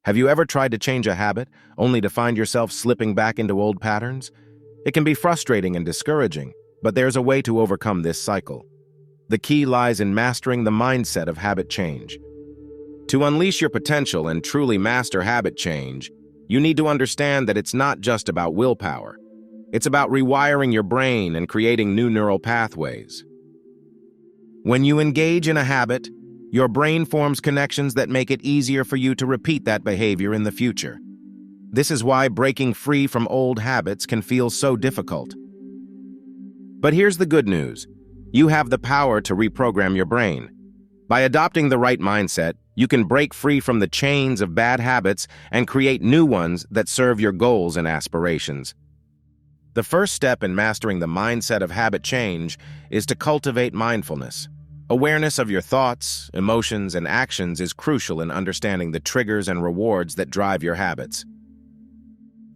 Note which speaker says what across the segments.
Speaker 1: Have you ever tried to change a habit, only to find yourself slipping back into old patterns? It can be frustrating and discouraging, but there's a way to overcome this cycle. The key lies in mastering the mindset of habit change. To unleash your potential and truly master habit change, you need to understand that it's not just about willpower. It's about rewiring your brain and creating new neural pathways. When you engage in a habit, your brain forms connections that make it easier for you to repeat that behavior in the future. This is why breaking free from old habits can feel so difficult. But here's the good news. You have the power to reprogram your brain. By adopting the right mindset, you can break free from the chains of bad habits and create new ones that serve your goals and aspirations. The first step in mastering the mindset of habit change is to cultivate mindfulness. Awareness of your thoughts, emotions, and actions is crucial in understanding the triggers and rewards that drive your habits.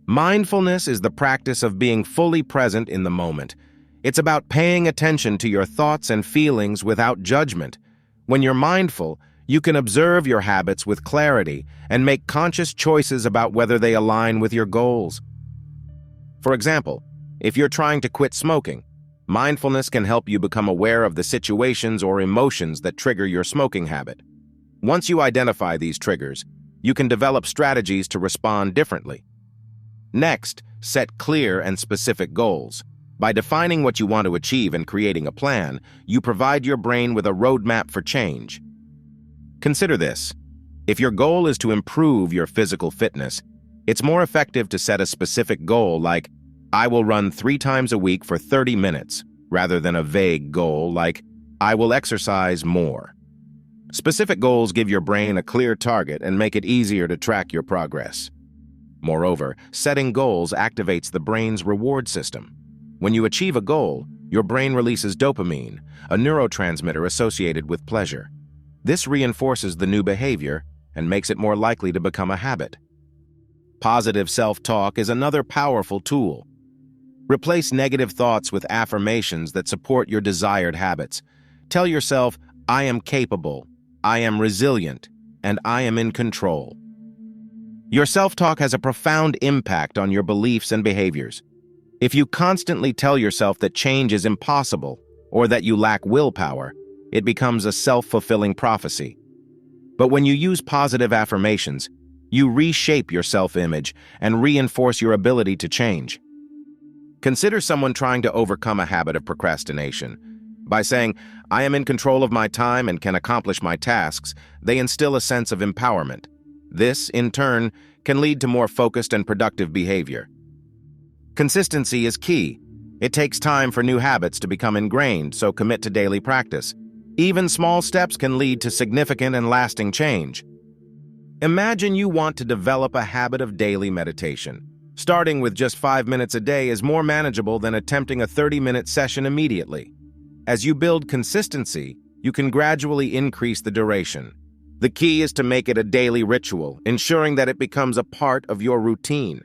Speaker 1: Mindfulness is the practice of being fully present in the moment. It's about paying attention to your thoughts and feelings without judgment. When you're mindful, you can observe your habits with clarity and make conscious choices about whether they align with your goals. For example, if you're trying to quit smoking, mindfulness can help you become aware of the situations or emotions that trigger your smoking habit. Once you identify these triggers, you can develop strategies to respond differently. Next, set clear and specific goals. By defining what you want to achieve and creating a plan, you provide your brain with a roadmap for change. Consider this. If your goal is to improve your physical fitness, it's more effective to set a specific goal like, I will run 3 times a week for 30 minutes, rather than a vague goal like, I will exercise more. Specific goals give your brain a clear target and make it easier to track your progress. Moreover, setting goals activates the brain's reward system. When you achieve a goal, your brain releases dopamine, a neurotransmitter associated with pleasure. This reinforces the new behavior and makes it more likely to become a habit. Positive self-talk is another powerful tool. Replace negative thoughts with affirmations that support your desired habits. Tell yourself, I am capable, I am resilient, and I am in control. Your self-talk has a profound impact on your beliefs and behaviors. If you constantly tell yourself that change is impossible or that you lack willpower, it becomes a self-fulfilling prophecy. But when you use positive affirmations, you reshape your self-image and reinforce your ability to change. Consider someone trying to overcome a habit of procrastination. By saying, I am in control of my time and can accomplish my tasks, they instill a sense of empowerment. This, in turn, can lead to more focused and productive behavior. Consistency is key. It takes time for new habits to become ingrained, so commit to daily practice. Even small steps can lead to significant and lasting change. Imagine you want to develop a habit of daily meditation. Starting with just 5 minutes a day is more manageable than attempting a 30-minute session immediately. As you build consistency, you can gradually increase the duration. The key is to make it a daily ritual, ensuring that it becomes a part of your routine.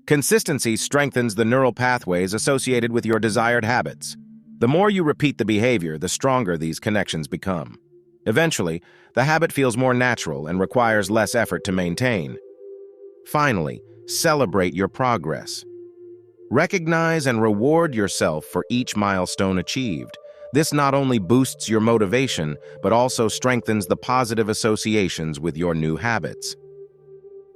Speaker 1: Consistency strengthens the neural pathways associated with your desired habits. The more you repeat the behavior, the stronger these connections become. Eventually, the habit feels more natural and requires less effort to maintain. Finally, celebrate your progress. Recognize and reward yourself for each milestone achieved. This not only boosts your motivation, but also strengthens the positive associations with your new habits.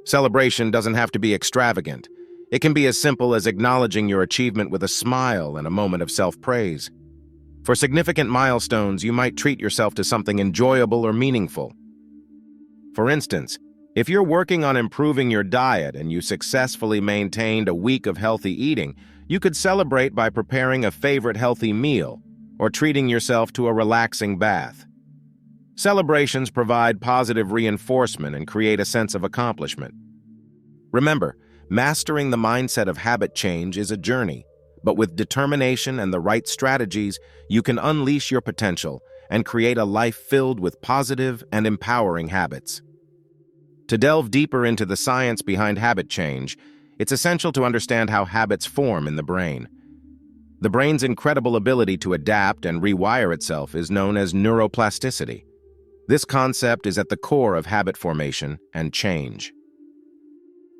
Speaker 1: Celebration doesn't have to be extravagant. It can be as simple as acknowledging your achievement with a smile and a moment of self-praise. For significant milestones, you might treat yourself to something enjoyable or meaningful. For instance, if you're working on improving your diet and you successfully maintained a week of healthy eating, you could celebrate by preparing a favorite healthy meal or treating yourself to a relaxing bath. Celebrations provide positive reinforcement and create a sense of accomplishment. Remember, mastering the mindset of habit change is a journey, but with determination and the right strategies, you can unleash your potential and create a life filled with positive and empowering habits. To delve deeper into the science behind habit change, it's essential to understand how habits form in the brain. The brain's incredible ability to adapt and rewire itself is known as neuroplasticity. This concept is at the core of habit formation and change.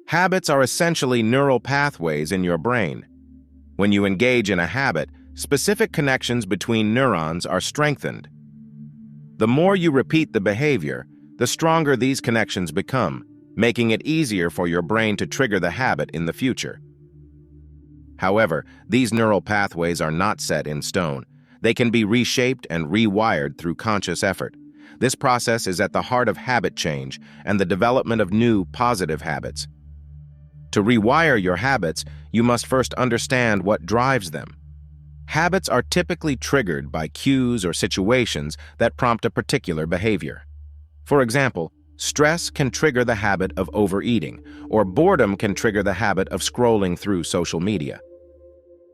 Speaker 1: Habits are essentially neural pathways in your brain. When you engage in a habit, specific connections between neurons are strengthened. The more you repeat the behavior, the stronger these connections become, making it easier for your brain to trigger the habit in the future. However, these neural pathways are not set in stone. They can be reshaped and rewired through conscious effort. This process is at the heart of habit change and the development of new, positive habits. To rewire your habits, you must first understand what drives them. Habits are typically triggered by cues or situations that prompt a particular behavior. For example, stress can trigger the habit of overeating, or boredom can trigger the habit of scrolling through social media.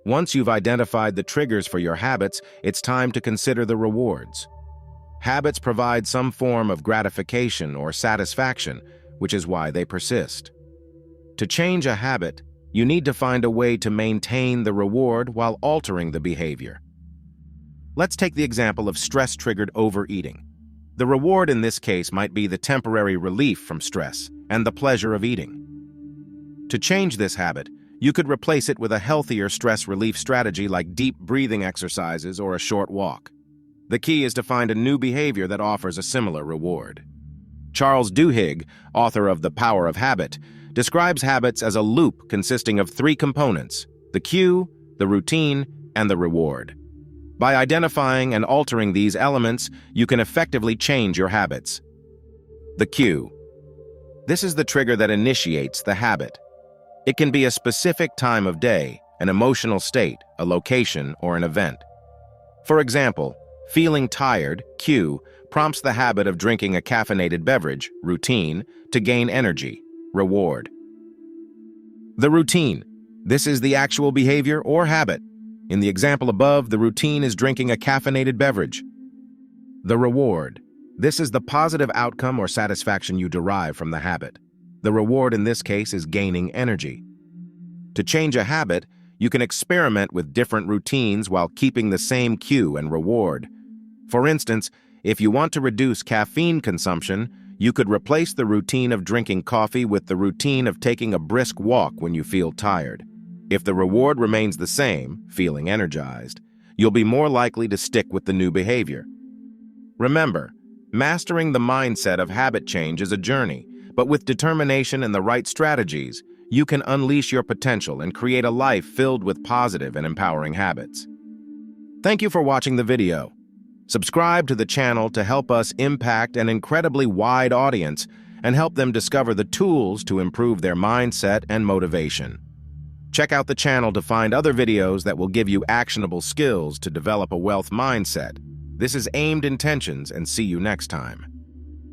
Speaker 1: Once you've identified the triggers for your habits, it's time to consider the rewards. Habits provide some form of gratification or satisfaction, which is why they persist. To change a habit, you need to find a way to maintain the reward while altering the behavior. Let's take the example of stress-triggered overeating. The reward in this case might be the temporary relief from stress and the pleasure of eating. To change this habit, you could replace it with a healthier stress relief strategy like deep breathing exercises or a short walk. The key is to find a new behavior that offers a similar reward. Charles Duhigg, author of The Power of Habit, describes habits as a loop consisting of 3 components: the cue, the routine, and the reward. By identifying and altering these elements, you can effectively change your habits. The cue. This is the trigger that initiates the habit. It can be a specific time of day, an emotional state, a location, or an event. For example, feeling tired, cue, prompts the habit of drinking a caffeinated beverage, routine, to gain energy, reward. The routine. This is the actual behavior or habit. In the example above, the routine is drinking a caffeinated beverage. The reward. This is the positive outcome or satisfaction you derive from the habit. The reward in this case is gaining energy. To change a habit, you can experiment with different routines while keeping the same cue and reward. For instance, if you want to reduce caffeine consumption, you could replace the routine of drinking coffee with the routine of taking a brisk walk when you feel tired. If the reward remains the same, feeling energized, you'll be more likely to stick with the new behavior. Remember, mastering the mindset of habit change is a journey, but with determination and the right strategies, you can unleash your potential and create a life filled with positive and empowering habits. Thank you for watching the video. Subscribe to the channel to help us impact an incredibly wide audience and help them discover the tools to improve their mindset and motivation. Check out the channel to find other videos that will give you actionable skills to develop a wealth mindset. This is Aimed Intentions, and see you next time.